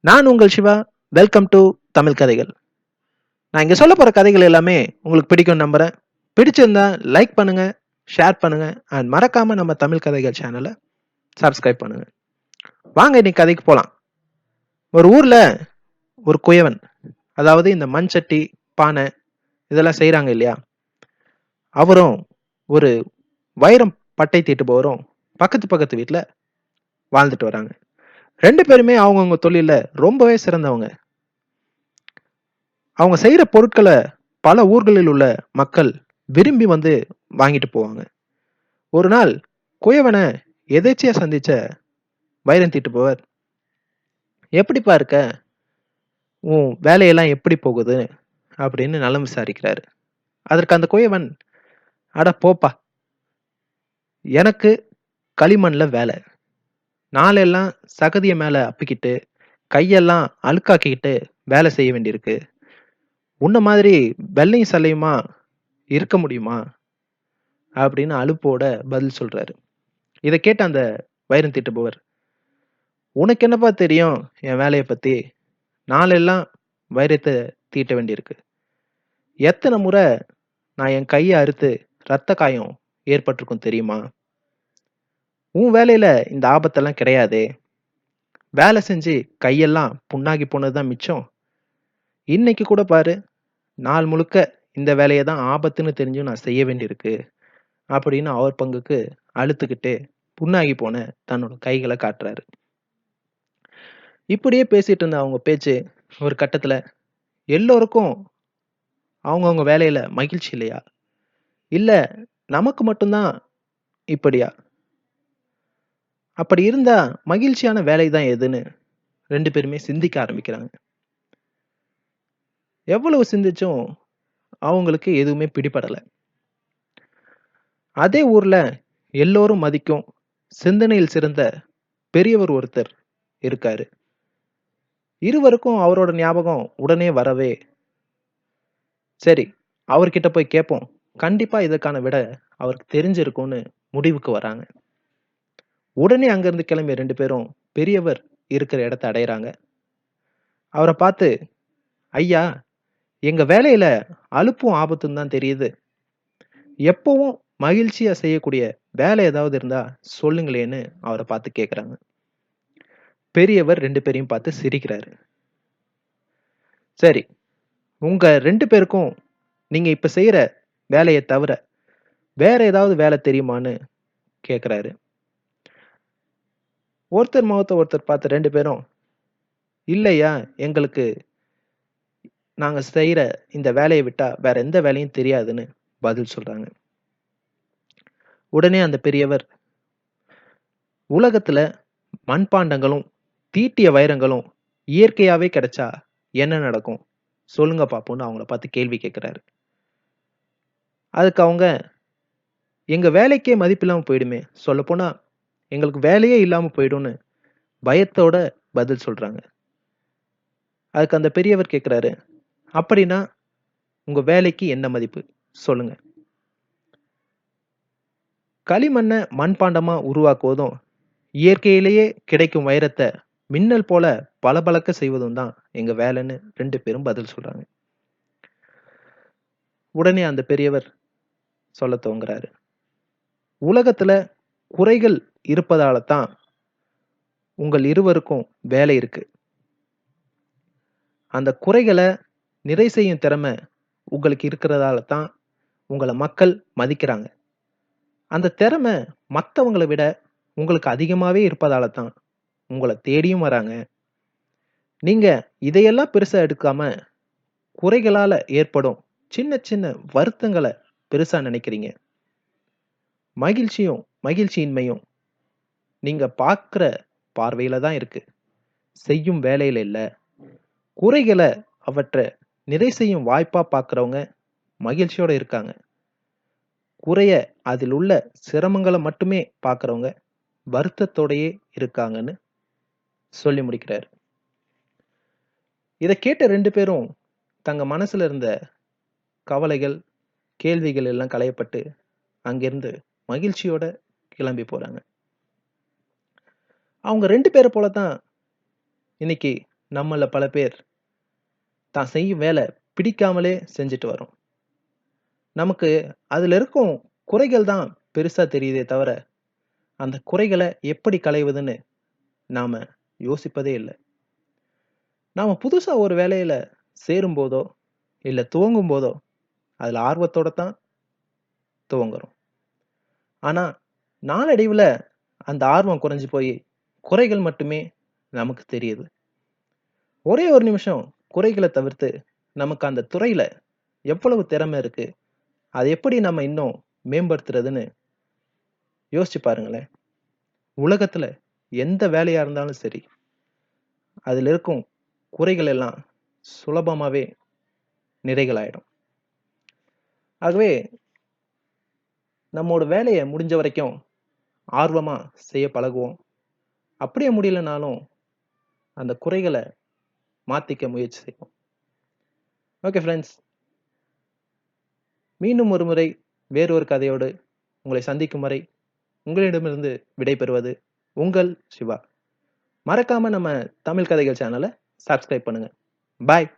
நான் உங்கள் Siva. Welcome to Tamil கதைகள். நான் இங்க சொல்ல போற கதைகள் எல்லாமே உங்களுக்கு பிடிக்கும் நம்புறேன். பிடிச்சிருந்தா லைக் பண்ணுங்க, ஷேர் பண்ணுங்க அண்ட் மறக்காம நம்ம தமிழ் கதைகள் சேனலை சப்ஸ்கிரைப் பண்ணுங்க. வாங்க இன்னைக்கு கதைக்கு போலாம். ஒரு ஊர்ல ஒரு குயவன், அதாவது இந்த மண் சட்டி, பானை இதெல்லாம் செய்றாங்க இல்லையா, அவரும் ஒரு வைரம் பட்டை தீட்டுபவரும் பக்கத்து பக்கத்து வீட்டுல வாழ்ந்துட்டு வராங்க. ரெண்டு பேருமே அவங்கவுங்க தொழில ரொம்பவே சிறந்தவங்க. அவங்க செய்யற பொருட்களை பல ஊர்களில் உள்ள மக்கள் விரும்பி வந்து வாங்கிட்டு போவாங்க. ஒரு நாள் குயவனை எதேச்சியா சந்திச்ச வைரம் தீட்டுபவர், எப்படிப்பா இருக்க, உன் வேலையெல்லாம் எப்படி போகுது அப்படின்னு நலம் விசாரிக்கிறாரு. அதற்கு அந்த குயவன், அட போப்பா, எனக்கு களிமண்ல வேலை, நாளெல்லாம் சகதிய மேல அப்பிக்கிட்டு கையெல்லாம் அழுக்காக்கிக்கிட்டு வேலை செய்ய வேண்டியிருக்கு, உன்ன மாதிரி வெள்ளையும் சல்லையுமா இருக்க முடியுமா அப்படின்னு அலுப்போட பதில் சொல்றாரு. இதை கேட்ட அந்த வைரம் தீட்டுபவர், உனக்கு என்னப்பா தெரியும் என் வேலையை பத்தி, நாளெல்லாம் வைரத்தை தீட்ட வேண்டியிருக்கு, எத்தனை முறை நான் என் கையை அறுத்து ரத்த காயம் ஏற்பட்டிருக்கும் தெரியுமா, உன் வேலையில இந்த ஆபத்தெல்லாம் கிடையாதே, வேலை செஞ்சு கையெல்லாம் புண்ணாகி போனதுதான் மிச்சம், இன்னைக்கு கூட பாரு, நாள் முழுக்க இந்த வேலையை தான் ஆபத்துன்னு தெரிஞ்சும் நான் செய்ய வேண்டியிருக்கு அப்படின்னு அவர் பங்குக்கு அழுத்துக்கிட்டு புண்ணாகி போன தன்னோட கைகளை காட்டுறாரு. இப்படியே பேசிட்டு இருந்த அவங்க பேச்சு ஒரு கட்டத்துல, எல்லோருக்கும் அவங்கவங்க வேலையில மகிழ்ச்சி இல்லையா, இல்ல நமக்கு மட்டும்தான் இப்படியா, அப்படி இருந்தா மகிழ்ச்சியான வேலை தான் எதுன்னு ரெண்டு பேருமே சிந்திக்க ஆரம்பிக்கிறாங்க. எவ்வளவு சிந்திச்சும் அவங்களுக்கு எதுவுமே பிடிபடல. அதே ஊர்ல எல்லோரும் மதிக்கும் சிந்தனையில் சிறந்த பெரியவர் ஒருத்தர் இருக்காரு. இருவருக்கும் அவரோட ஞாபகம் உடனே வரவே, சரி அவர்கிட்ட போய் கேட்போம், கண்டிப்பா இதற்கான விட அவருக்கு தெரிஞ்சிருக்கும்னு முடிவுக்கு வராங்க. உடனே அங்கிருந்து கிளம்பிய ரெண்டு பேரும் பெரியவர் இருக்கிற இடத்தை அடையறாங்க. அவரை பார்த்து, ஐயா, எங்க வேலையில அலுப்பும் ஆபத்தும் தான் தெரியுது, எப்பவும் மகிழ்ச்சியா செய்யக்கூடிய வேலை ஏதாவது இருந்தா சொல்லுங்களேன்னு அவரை பார்த்து கேக்குறாங்க. பெரியவர் ரெண்டு பேரையும் பார்த்து சிரிக்கிறாரு. சரி, உங்க ரெண்டு பேருக்கும் நீங்க இப்ப செய்யற வேலையை தவிர வேற ஏதாவது வேலை தெரியுமான்னு கேக்குறாரு. ஒருத்தர் முகத்தை ஒருத்தர் பார்த்து ரெண்டு பேரும், இல்லையா, எங்களுக்கு நாங்க செய்யற இந்த வேலையை விட்டா வேற எந்த வேலையும் தெரியாதுன்னு பதில் சொல்றாங்க. உடனே அந்த பெரியவர், உலகத்துல மண்பாண்டங்களும் தீட்டிய வைரங்களும் இயற்கையாவே கிடைச்சா என்ன நடக்கும் சொல்லுங்க பாப்போம்னு அவங்கள பார்த்து கேள்வி கேட்கிறாரு. அதுக்கு அவங்க, எங்க வேலைக்கே மதிப்பில்லாம போயிடுமே, சொல்ல போனா எங்களுக்கு வேலையே இல்லாம போயிடும்னு பயத்தோட பதில் சொல்றாங்க. அதுக்கு அந்த பெரியவர் கேட்கிறாரு, அப்படின்னா உங்க வேலைக்கு என்ன மதிப்பு சொல்லுங்க. களிமண்ணை மண்பாண்டமா உருவாக்குவதும் இயற்கையிலேயே கிடைக்கும் வைரத்தை மின்னல் போல பளபளக்க செய்வதும் தான் எங்க வேலைன்னு ரெண்டு பேரும் பதில் சொல்றாங்க. உடனே அந்த பெரியவர் சொல்ல துவங்குறாரு, உலகத்துல குறைகள் இருப்பதால தான் உங்கள் இருவருக்கும் வேலை இருக்கு. அந்த குறைகளை நிறை செய்யும் திறமை உங்களுக்கு இருக்கிறதால தான் உங்களை மக்கள் மதிக்கிறாங்க. அந்த திறமை மத்தவங்களை விட உங்களுக்கு அதிகமாவே இருப்பதால தான் உங்களை தேடியும் வராங்க. நீங்க இதையெல்லாம் பெருசா எடுக்காம குறைகளால ஏற்படும் சின்ன சின்ன வருத்தங்களை பெருசா நினைக்கிறீங்க. மகிழ்ச்சியும் மகிழ்ச்சியின்மையும் நீங்க பார்க்கிற பார்வையில தான் இருக்கு, செய்யும் வேலையில இல்ல. குறைகளை அவற்றை நிறை செய்யும் வாய்ப்பா பார்க்கிறவங்க மகிழ்ச்சியோட இருக்காங்க. குறைய, அதில் உள்ள சிரமங்களை மட்டுமே பார்க்கிறவங்க வருத்தத்தோடயே இருக்காங்கன்னு சொல்லி முடிக்கிறாரு. இதை கேட்ட ரெண்டு பேரும் தங்க மனசுல இருந்த கவலைகள், கேள்விகள் எல்லாம் களையப்பட்டு அங்கிருந்து மகிழ்ச்சியோட கிளம்பி போறாங்க. அவங்க ரெண்டு பேரை போலதான் இன்னைக்கு நம்மள பல பேர் தான் செய்யும் வேலை பிடிக்காமலே செஞ்சுட்டு வரோம். நமக்கு அதுல இருக்கும் குறைகள் தான் பெருசா தெரியுதே தவிர, அந்த குறைகள எப்படி களைவதுன்னு நாம யோசிப்பதே இல்ல. நாம புதுசா ஒரு வேலையில சேரும்போதோ, இல்ல துவங்கும்போதோ, அதுல ஆர்வத்தோட தான் துவங்குறோம். ஆனா, நாளடைவுல அந்த ஆர்வம் குறைஞ்சு போயி, குறைகள் மட்டுமே நமக்கு தெரியுது. ஒரே ஒரு நிமிஷம் குறைகள தவிர்த்து, நமக்கு அந்த துறையில எவ்வளவு திறமை இருக்கு, அத எப்படி நம்ம இன்னும் மேம்படுத்துறதுன்னு யோசிச்சு பாருங்களேன். உலகத்துல எந்த வேலையா இருந்தாலும் சரி, அதுல இருக்கும் குறைகள் எல்லாம் சுலபமாவே நிறைகளாயிடும். ஆகவே நம்மோட வேலைய முடிஞ்ச வரைக்கும் ஆர்வமா செய்ய பழகுவோம். அப்படியே முடியலனாலும் அந்த குறைகள மாத்திக்க முயற்சி செய்வோம். Okay friends. மீண்டும் ஒரு முறை வேறொரு கதையோடு உங்களை சந்திக்கும் வரை உங்களிடமிருந்து விடைபெறுவது உங்கள் சிவா. மறக்காம நம்ம தமிழ் கதைகள் சேனல சப்ஸ்கிரைப் பண்ணுங்க. பாய்.